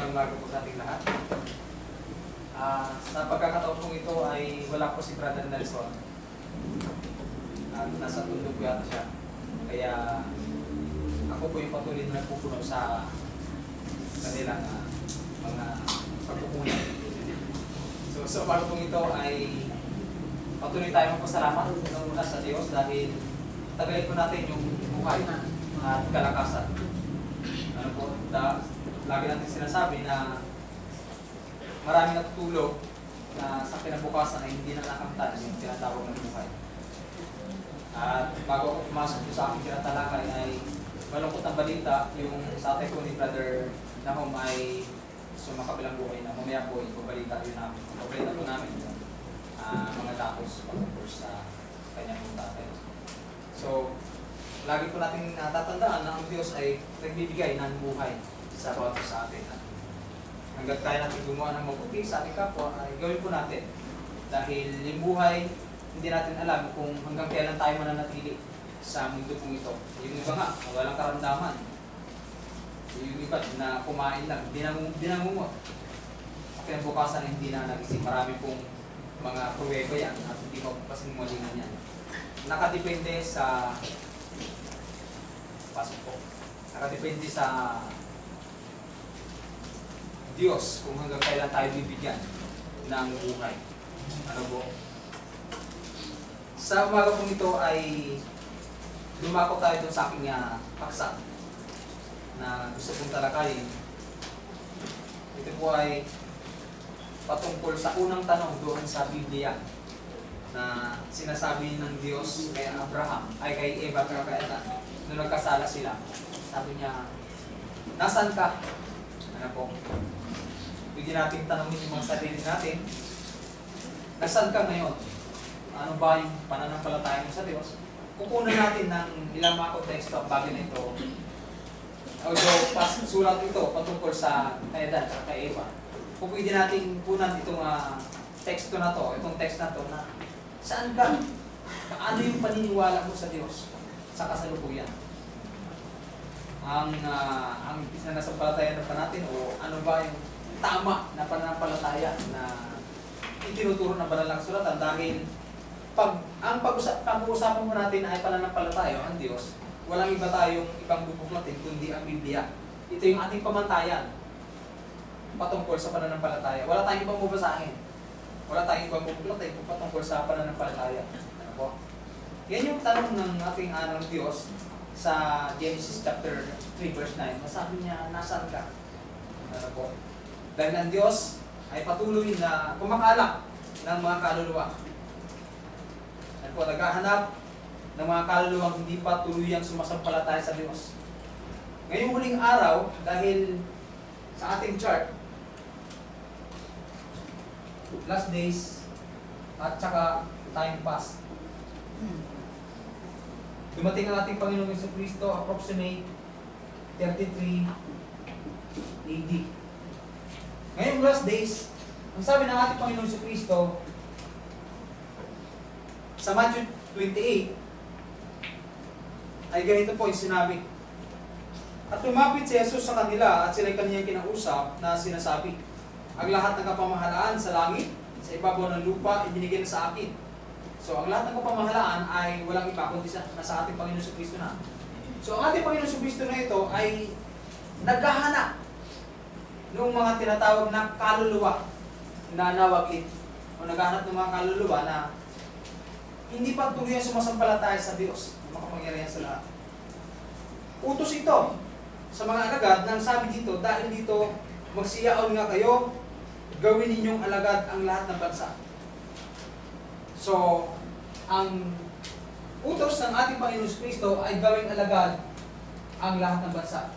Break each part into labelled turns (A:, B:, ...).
A: Magandang umaga po sa ating lahat. Sa pagkakataon pong ito ay wala po si Brother Nelson. Nasa tundog po yata siya. Kaya ako po yung patuloy na nagpupuno sa kanilang mga pagpupunan. So sa umaga pong ito ay patuloy tayo magpasalamat ng una sa Diyos dahil tagalin po natin yung buhay at kalakasan. Ano po, lagi natin sinasabi na maraming natutulog na sa kinabukasan ay hindi na nakamtan yung tinatawag ng buhay. At bago ako pumasok sa aking tinatalakay ay malungkot ang balita yung sa atin po ni Brother Nahum ay sumakabilang buhay na mamaya po ipabalita yun namin. Ipabalita po namin yung mga datos pagkakos sa kanyang tatay. So, lagi po natin natatandaan na ang Diyos ay nagbibigay ng buhay sa bawat sa atin. Hanggat kaya natin gumawa ng mabuti sa ating kapwa, ay gawin po natin. Dahil yung buhay, hindi natin alam kung hanggang kailan tayo mananatili sa mundo kong ito. Yung iba nga, walang karamdaman. Yung iba na kumain lang, dinangungot. Sa kinabukasan ay hindi na nagising. Marami pong mga pruweba yan at hindi pa pasinungalingan yan. Nakadepende sa nakadepende sa Diyos kung hanggang kailan tayo bibigyan ng buhay. Ano po? Sa umaga pong ito ay lumako tayo dun sa aking paksa na gusto kong talakayin. Ito po ay patungkol sa unang tanong doon sa Biblia na sinasabi ng Diyos kay Abraham, ay kay Eva at kay Adan, nung nagkasala sila. Sabi niya, nasaan ka? Ano po? Pwede natin tanongin yung mga sarili natin, nasaan ka ngayon? Ano ba yung pananampalataya mo sa Diyos? Kukunan natin ng ilang mga konteksto ang bagay na ito. Although, sulat ito patungkol sa kay Adan at kay Eva. Kung pwede natin kunan itong teksto na to, itong text na to na saan ka? Ano yung paniniwala mo sa Diyos sa kasalukuyan? Ang nanasampalataya na pa natin o ano ba yung tama na pananampalataya na itinuturo ng banal na kasulatan dahil ang pag-uusapan mo natin ay pananampalataya ang Diyos, walang iba tayong ibang bubuklatin kundi ang Biblia. Ito yung ating pamantayan patungkol sa pananampalataya. Wala tayong ibang bubasahin. Wala tayong ibang bubuklatin kung patungkol sa pananampalataya. Ano po? Yan yung tanong ng ating Diyos sa Genesis chapter 3 verse 9. Masabi niya, nasaan ka? Ano po? Dahil ang Diyos ay patuloy na kumakalak ng mga kaluluwa. Ano po? Naghahanap ng mga kaluluwang hindi pa tuluyang sumasampalataya sa Diyos. Ngayong huling araw, dahil sa ating chart, last days at saka time past. Dumating ang ating Panginoong Jesucristo approximate 33 AD. Ngayong last days, ang sabi ng ating Panginoong Jesucristo sa Matthew 28 ay ganito po yung sinabi. At lumapit si Jesus sa kanila at sila'y kaniyang kinausap na sinasabi, ang lahat ng kapamahalaan sa langit, sa ibabaw ng lupa, ibinigay na sa akin. So, ang lahat ng kapamahalaan ay walang iba kundi nasa ating Panginoon Jesucristo na. So, ang ating Panginoon Jesucristo na ito ay naghahanap ng mga tinatawag na kaluluwa na nawaglit. O naghahanap ng mga kaluluwa na hindi pa tuluyang sumasampalataya sa Diyos na makapangyarihan sa lahat. Utos ito sa mga alagad nang sabi dito, dahil dito magsiyaon nga kayo, gawin ninyong alagad ang lahat ng bansa. So, ang utos ng ating Panginoon Kristo ay gawing alagad ang lahat ng bansa.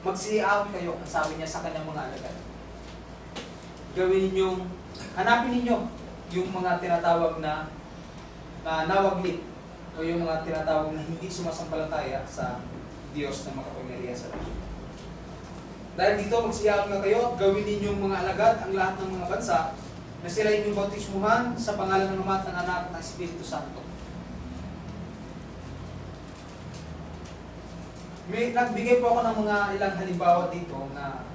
A: Magsiyaon kayo, ang sabi niya sa kanyang mga alagad. Gawin ninyong, hanapin ninyo yung mga tinatawag na nawaglit o yung mga tinatawag na hindi sumasampalataya sa Diyos na makapangyarihan sa lahat. Dahil dito magsiyaon nga kayo, gawin ninyong mga alagad ang lahat ng mga bansa na sila inyong bautismuhan sa pangalan ng Ama at ng Anak at ng Espiritu Santo. May nagbigay po ako ng mga ilang halimbawa dito na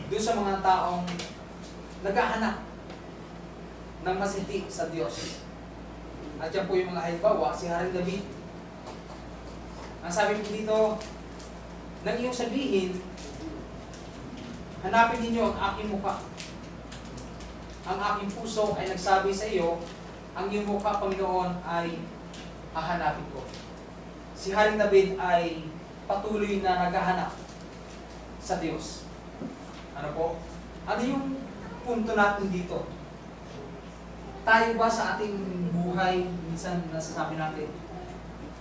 A: doon sa mga taong naghahanap ng masinti sa Diyos. At yan po yung mga halimbawa, si Haring David. Ang sabi po dito, nang iyong sabihin, hanapin ninyo ang aking mukha. Ang aking puso ay nagsabi sa iyo, ang iyong mukha, Panginoon, ay hahanapin ko. Si Haring David ay patuloy na naghahanap sa Diyos. Ano po? Ano yung punto natin dito? Tayo ba sa ating buhay, minsan nasasabi natin,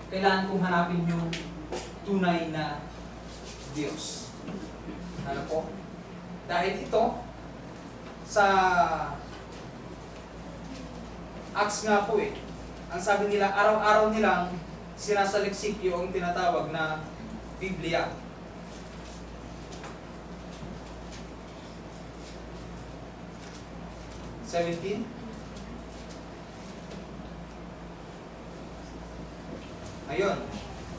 A: kailangan kong hanapin yung tunay na Diyos. Ano po? Dahil ito, sa Acts nga po ang sabi nila, araw-araw nilang sinasaliksik yung tinatawag na Biblia. Ayun.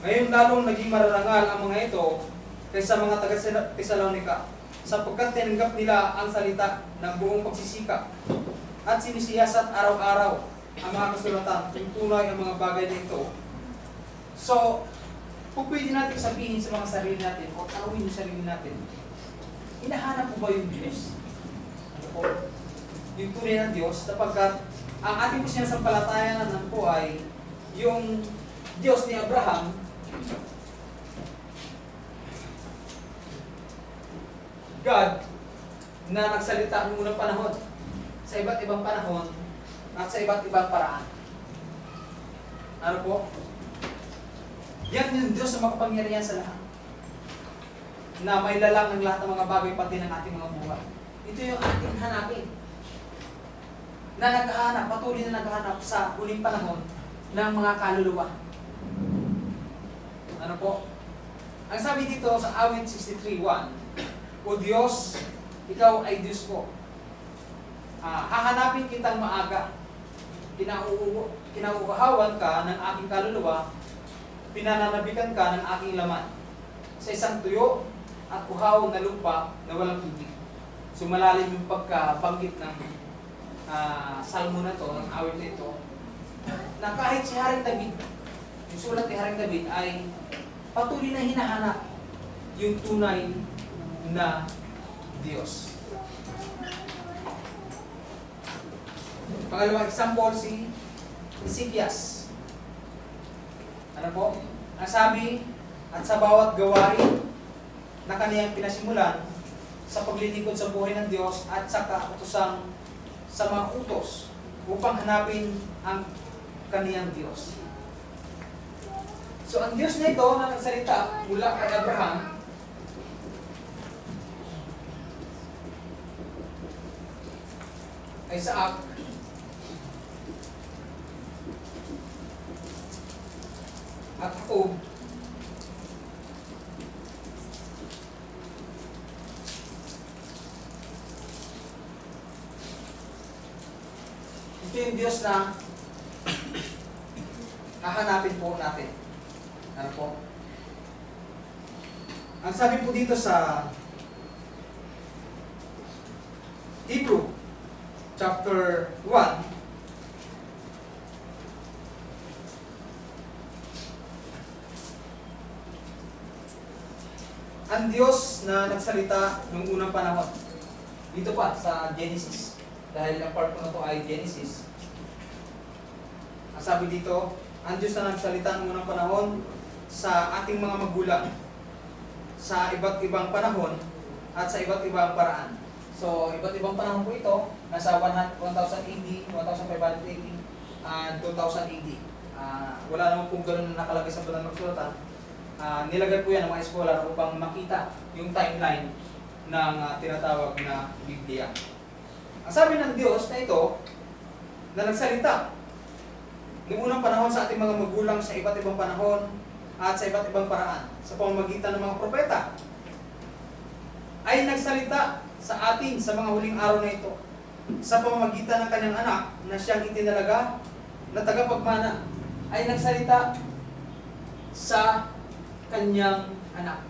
A: Ngayon lalong naging mararangal ang mga ito kaysa mga taga-Tesalonica, sapagkat tinanggap nila ang salita ng buong pagsisikap at sinisiyasat araw-araw ang mga kasulatan kung tunay ang mga bagay na ito. So, kung pwede natin sabihin sa mga sarili natin o tanawin yung sarili natin, hinahanap mo ba yung Diyos? Ano po? Yung tunay ng Diyos, sapagkat ang ating sinasampalatayan naman po ay yung Diyos ni Abraham, God na nagsalita noong unang panahon, sa iba't ibang panahon, at sa iba't ibang paraan. Ano po? Yan yung Diyos na makapangyarihan sa lahat. Na may lalang ng lahat ng mga bagay pati ng ating mga buhay. Ito yung ating hanapin. Na naghahanap, patuloy na naghahanap sa huling panahon ng mga kaluluwa. Ano po? Ang sabi dito sa awit 63:1, O Diyos, ikaw ay Diyos ko. Hahanapin kitang maaga. Kinauuhawan ka ng aking kaluluwa, pinananabikan ka ng aking laman sa isang tuyo at uhaw na lupa na walang tubig. So malalim yung pagkabanggit ng salmo na to, ng awit na ito, na kahit si Haring David, yung sulat ni Haring David ay patuloy na hinahanap yung tunay na Diyos. Pangalawang example, si Ezekias. Ano po? Ang sabi, at sa bawat gawain na kaniyang pinasimulan sa paglilingkod sa buhay ng Diyos at sa kautusang sa mga utos upang hanapin ang kaniyang Diyos. So ang Diyos na ito na nagsalita mula kay Abraham ay Isaac, at Jacob, ito yung Diyos na hahanapin po natin. Ano po? Ang sabi po dito sa Hebrew chapter 1, ang Diyos na nagsalita noong unang panahon. Dito pa sa Genesis. Dahil ang part ko na ito ay Genesis. Ang sabi dito, ang Diyos na nagsalita noong unang panahon sa ating mga magulang sa iba't ibang panahon at sa iba't ibang paraan. So, iba't ibang panahon po ito, nasa 1000 AD, 1580, and 2000 AD. Wala naman pong ganun nakalagay sa banal na kasulatan. Nilagay po yan ng mga eskolar upang makita yung timeline ng tinatawag na Biblia. Ang sabi ng Diyos na ito, na nagsalita noong unang panahon sa ating mga magulang sa iba't ibang panahon at sa iba't ibang paraan, sa pamamagitan ng mga propeta, ay nagsalita sa atin sa mga huling araw na ito, sa pamamagitan ng kanyang anak na siyang itinalaga na tagapagmana, ay nagsalita sa kanyang anak.